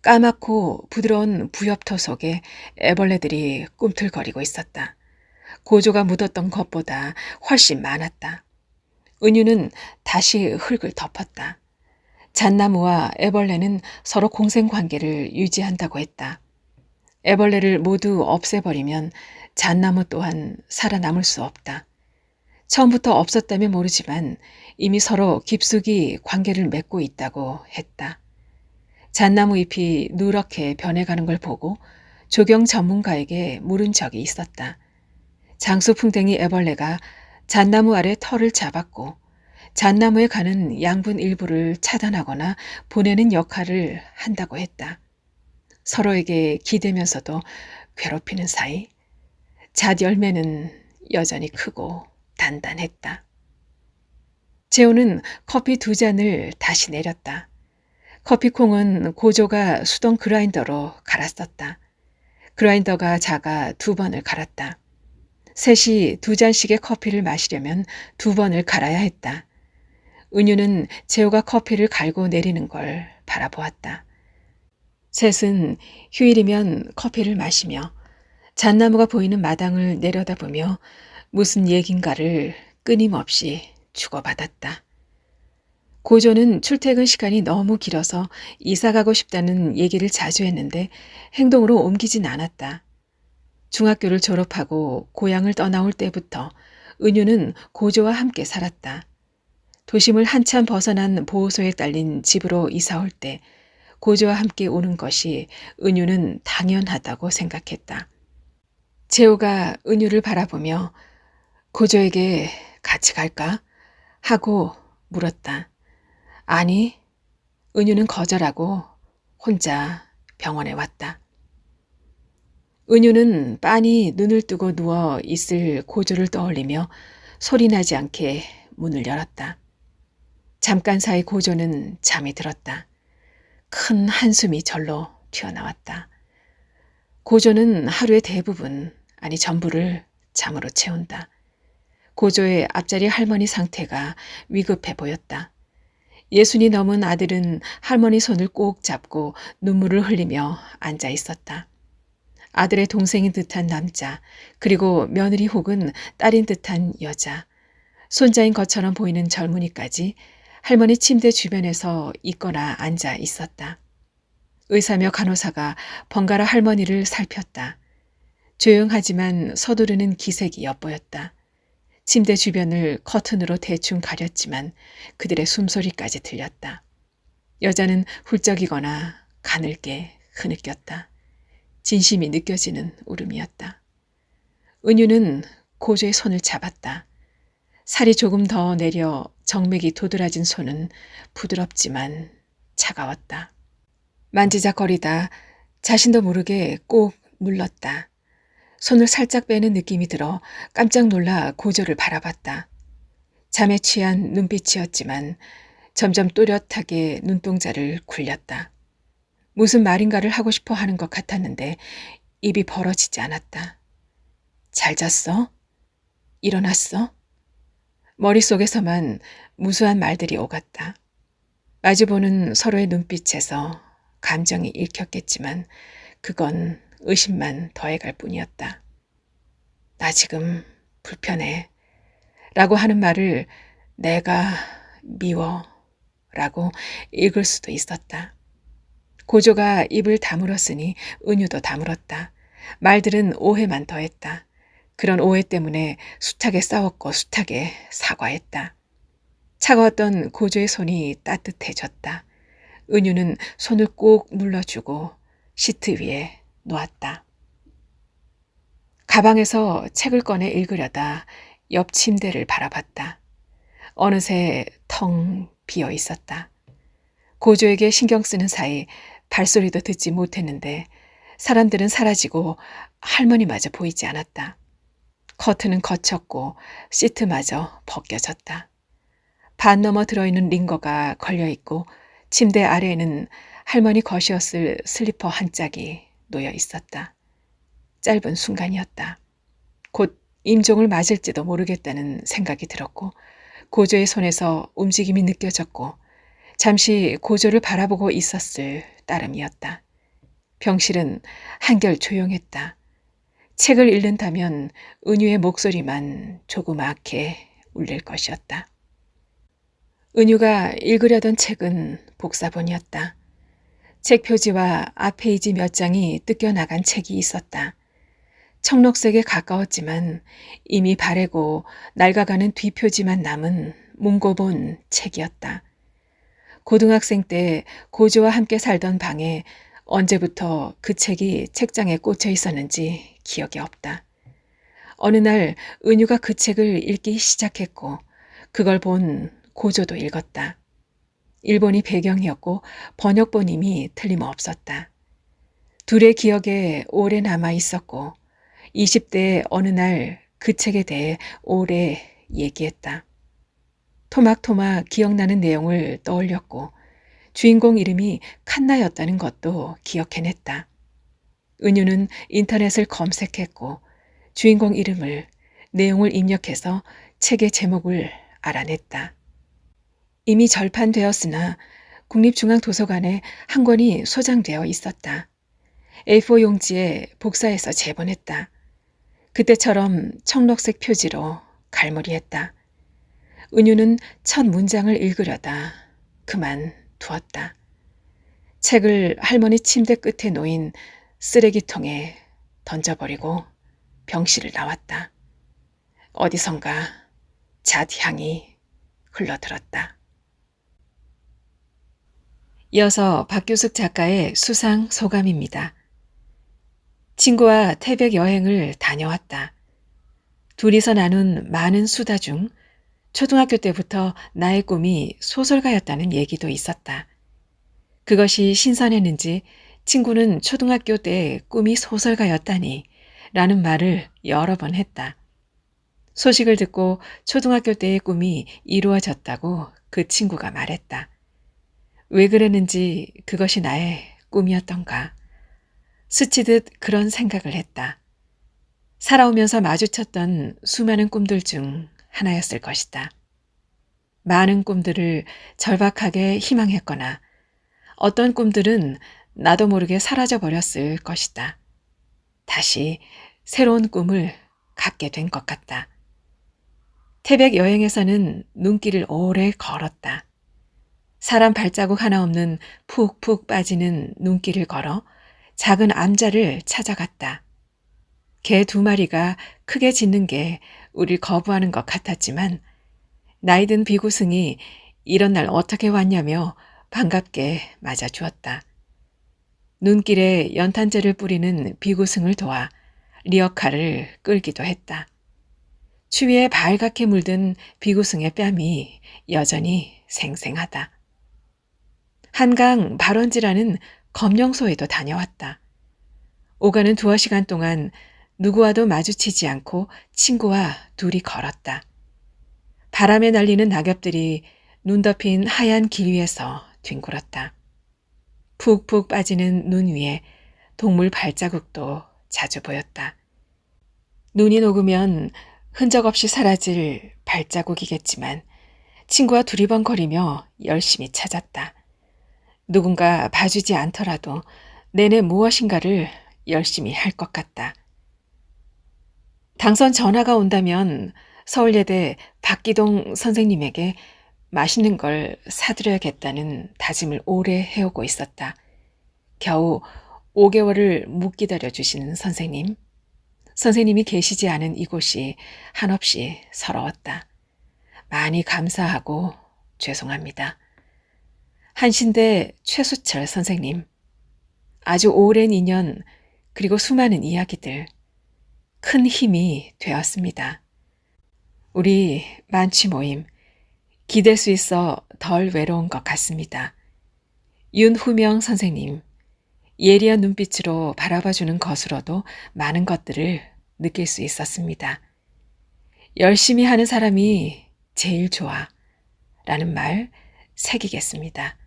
까맣고 부드러운 부엽토 속에 애벌레들이 꿈틀거리고 있었다. 고조가 묻었던 것보다 훨씬 많았다. 은유는 다시 흙을 덮었다. 잣나무와 애벌레는 서로 공생관계를 유지한다고 했다. 애벌레를 모두 없애버리면 잣나무 또한 살아남을 수 없다. 처음부터 없었다면 모르지만 이미 서로 깊숙이 관계를 맺고 있다고 했다. 잣나무 잎이 누렇게 변해가는 걸 보고 조경 전문가에게 물은 적이 있었다. 장수풍뎅이 애벌레가 잣나무 아래 털을 잡았고 잣나무에 가는 양분 일부를 차단하거나 보내는 역할을 한다고 했다. 서로에게 기대면서도 괴롭히는 사이 잣 열매는 여전히 크고 단단했다. 재호는 커피 2잔을 다시 내렸다. 커피콩은 고조가 수동 그라인더로 갈았었다. 그라인더가 작아 2번을 갈았다. 셋이 2잔씩의 커피를 마시려면 2번을 갈아야 했다. 은유는 재호가 커피를 갈고 내리는 걸 바라보았다. 셋은 휴일이면 커피를 마시며 잣나무가 보이는 마당을 내려다보며 무슨 얘긴가를 끊임없이 주고받았다. 고조는 출퇴근 시간이 너무 길어서 이사 가고 싶다는 얘기를 자주 했는데 행동으로 옮기진 않았다. 중학교를 졸업하고 고향을 떠나올 때부터 은유는 고조와 함께 살았다. 도심을 한참 벗어난 보호소에 딸린 집으로 이사 올 때 고조와 함께 오는 것이 은유는 당연하다고 생각했다. 재호가 은유를 바라보며 고조에게 같이 갈까? 하고 물었다. 아니, 은유는 거절하고 혼자 병원에 왔다. 은유는 빤히 눈을 뜨고 누워 있을 고조를 떠올리며 소리나지 않게 문을 열었다. 잠깐 사이 고조는 잠이 들었다. 큰 한숨이 절로 튀어나왔다. 고조는 하루의 대부분, 아니 전부를 잠으로 채운다. 고조의 앞자리 할머니 상태가 위급해 보였다. 60이 넘은 아들은 할머니 손을 꼭 잡고 눈물을 흘리며 앉아 있었다. 아들의 동생인 듯한 남자, 그리고 며느리 혹은 딸인 듯한 여자, 손자인 것처럼 보이는 젊은이까지 할머니 침대 주변에서 있거나 앉아 있었다. 의사며 간호사가 번갈아 할머니를 살폈다. 조용하지만 서두르는 기색이 엿보였다. 침대 주변을 커튼으로 대충 가렸지만 그들의 숨소리까지 들렸다. 여자는 훌쩍이거나 가늘게 흐느꼈다. 진심이 느껴지는 울음이었다. 은유는 고조의 손을 잡았다. 살이 조금 더 내려 정맥이 도드라진 손은 부드럽지만 차가웠다. 만지작거리다 자신도 모르게 꼭 눌렀다. 손을 살짝 빼는 느낌이 들어 깜짝 놀라 고조를 바라봤다. 잠에 취한 눈빛이었지만 점점 또렷하게 눈동자를 굴렸다. 무슨 말인가를 하고 싶어 하는 것 같았는데 입이 벌어지지 않았다. 잘 잤어? 일어났어? 머릿속에서만 무수한 말들이 오갔다. 마주보는 서로의 눈빛에서 감정이 읽혔겠지만 그건 의심만 더해갈 뿐이었다. 나 지금 불편해. 라고 하는 말을 내가 미워 라고 읽을 수도 있었다. 고조가 입을 다물었으니 은유도 다물었다. 말들은 오해만 더했다. 그런 오해 때문에 숱하게 싸웠고 숱하게 사과했다. 차가웠던 고조의 손이 따뜻해졌다. 은유는 손을 꼭 눌러주고 시트 위에 놓았다. 가방에서 책을 꺼내 읽으려다 옆 침대를 바라봤다. 어느새 텅 비어 있었다. 고조에게 신경 쓰는 사이 발소리도 듣지 못했는데 사람들은 사라지고 할머니마저 보이지 않았다. 커튼은 거쳤고 시트마저 벗겨졌다. 반 넘어 들어있는 링거가 걸려있고 침대 아래에는 할머니 것이었을 슬리퍼 한 짝이 놓여 있었다. 짧은 순간이었다. 곧 임종을 맞을지도 모르겠다는 생각이 들었고 고조의 손에서 움직임이 느껴졌고 잠시 고조를 바라보고 있었을 따름이었다. 병실은 한결 조용했다. 책을 읽는다면 은유의 목소리만 조그맣게 울릴 것이었다. 은유가 읽으려던 책은 복사본이었다. 책 표지와 앞 페이지 몇 장이 뜯겨나간 책이 있었다. 청록색에 가까웠지만 이미 바래고 낡아가는 뒷표지만 남은 문고본 책이었다. 고등학생 때 고조와 함께 살던 방에 언제부터 그 책이 책장에 꽂혀 있었는지 기억이 없다. 어느 날 은유가 그 책을 읽기 시작했고 그걸 본 고조도 읽었다. 일본이 배경이었고 번역본임이 틀림없었다. 둘의 기억에 오래 남아 있었고 20대의 어느 날 그 책에 대해 오래 얘기했다. 토막토막 기억나는 내용을 떠올렸고 주인공 이름이 칸나였다는 것도 기억해냈다. 은유는 인터넷을 검색했고 주인공 이름을, 내용을 입력해서 책의 제목을 알아냈다. 이미 절판되었으나 국립중앙도서관에 한 권이 소장되어 있었다. A4 용지에 복사해서 제본했다. 그때처럼 청록색 표지로 갈무리했다. 은유는 첫 문장을 읽으려다 그만 두었다. 책을 할머니 침대 끝에 놓인 쓰레기통에 던져버리고 병실을 나왔다. 어디선가 잣향이 흘러들었다. 이어서 박규숙 작가의 수상 소감입니다. 친구와 태백 여행을 다녀왔다. 둘이서 나눈 많은 수다 중 초등학교 때부터 나의 꿈이 소설가였다는 얘기도 있었다. 그것이 신선했는지 친구는 초등학교 때 꿈이 소설가였다니 라는 말을 여러 번 했다. 소식을 듣고 초등학교 때의 꿈이 이루어졌다고 그 친구가 말했다. 왜 그랬는지 그것이 나의 꿈이었던가. 스치듯 그런 생각을 했다. 살아오면서 마주쳤던 수많은 꿈들 중 하나였을 것이다. 많은 꿈들을 절박하게 희망했거나 어떤 꿈들은 나도 모르게 사라져버렸을 것이다. 다시 새로운 꿈을 갖게 된 것 같다. 태백 여행에서는 눈길을 오래 걸었다. 사람 발자국 하나 없는 푹푹 빠지는 눈길을 걸어 작은 암자를 찾아갔다. 개 2마리가 크게 짖는 게 우릴 거부하는 것 같았지만 나이든 비구승이 이런 날 어떻게 왔냐며 반갑게 맞아주었다. 눈길에 연탄재를 뿌리는 비구승을 도와 리어카를 끌기도 했다. 추위에 발갛게 물든 비구승의 뺨이 여전히 생생하다. 한강 발원지라는 검령소에도 다녀왔다. 오가는 2시간 동안 누구와도 마주치지 않고 친구와 둘이 걸었다. 바람에 날리는 낙엽들이 눈 덮인 하얀 길 위에서 뒹굴었다. 푹푹 빠지는 눈 위에 동물 발자국도 자주 보였다. 눈이 녹으면 흔적 없이 사라질 발자국이겠지만 친구와 두리번거리며 열심히 찾았다. 누군가 봐주지 않더라도 내내 무엇인가를 열심히 할 것 같다. 당선 전화가 온다면 서울예대 박기동 선생님에게 맛있는 걸 사드려야겠다는 다짐을 오래 해오고 있었다. 겨우 5개월을 못 기다려 주시는 선생님. 선생님이 계시지 않은 이곳이 한없이 서러웠다. 많이 감사하고 죄송합니다. 한신대 최수철 선생님. 아주 오랜 인연 그리고 수많은 이야기들. 큰 힘이 되었습니다. 우리 만취 모임 기댈 수 있어 덜 외로운 것 같습니다. 윤후명 선생님. 예리한 눈빛으로 바라봐주는 것으로도 많은 것들을 느낄 수 있었습니다. 열심히 하는 사람이 제일 좋아 라는 말 새기겠습니다.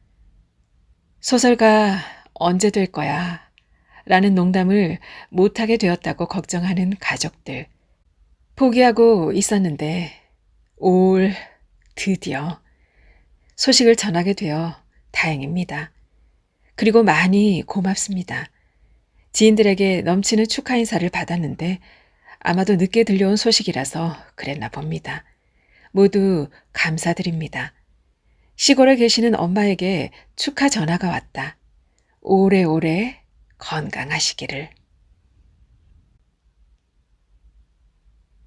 소설가 언제 될 거야 라는 농담을 못하게 되었다고 걱정하는 가족들. 포기하고 있었는데 올 드디어 소식을 전하게 되어 다행입니다. 그리고 많이 고맙습니다. 지인들에게 넘치는 축하 인사를 받았는데 아마도 늦게 들려온 소식이라서 그랬나 봅니다. 모두 감사드립니다. 시골에 계시는 엄마에게 축하 전화가 왔다. 오래오래 건강하시기를.